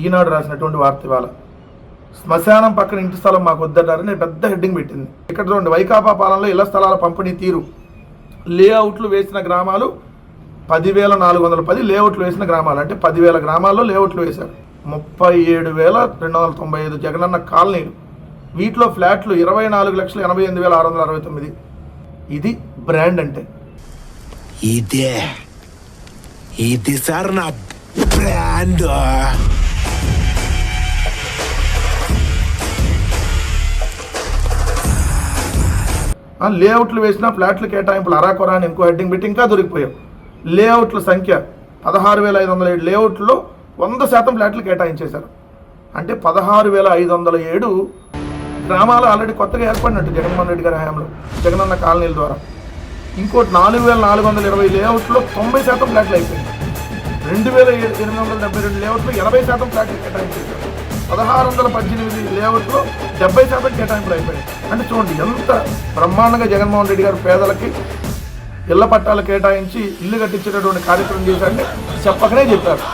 ఈనాడు రాసినటువంటి వార్త ఇవాళ. శ్మశానం పక్కన ఇంటి స్థలం మాకు వద్దన్నారని పెద్ద హెడ్డింగ్ పెట్టింది. ఇక్కడ చూడండి, వైకాపా పాలనలో ఇళ్ల స్థలాల పంపిణీ తీరు. లేఅవుట్లు వేసిన గ్రామాలు 10,410 లేఅవుట్లు వేసిన గ్రామాలు, అంటే 10,000 గ్రామాల్లో లేఅవుట్లు వేశారు. 37,295 జగనన్న కాలనీలు, వీటిలో ఫ్లాట్లు 24,88,669. ఇది బ్రాండ్ అంటే. ఇది సార్ నా బ్రాండ్. లేఅవుట్లు వేసిన ఫ్లాట్లు కేటాయింపులు అరాకొరా అని ఇంకో హెడ్డింగ్ పెట్టి ఇంకా దొరికిపోయావు. లేఅవుట్ల సంఖ్య 16,507 లేఅవుట్లో 100% ఫ్లాట్లు కేటాయించేశారు. అంటే 16,507 గ్రామాలు ఆల్రెడీ కొత్తగా ఏర్పడినట్టు జగన్మోహన్ రెడ్డి గారి హయాంలో జగనన్న కాలనీల ద్వారా. ఇంకోటి 4,420 లేఅవుట్లో 90% ఫ్లాట్లు అయిపోయింది. 2,872 లేఅవుట్లో 80% ఫ్లాట్లు కేటాయించేశారు. 1,618 లేఅవుట్లో 70% కేటాయింపులు అయిపోయాయి. అంటే చూడండి ఎంత బ్రహ్మాండంగా జగన్మోహన్ రెడ్డి గారు పేదలకి ఇళ్ల పట్టాలు కేటాయించి ఇల్లు కట్టించేటటువంటి కార్యక్రమం చేశారంటే చెప్పకనే చెప్పారు.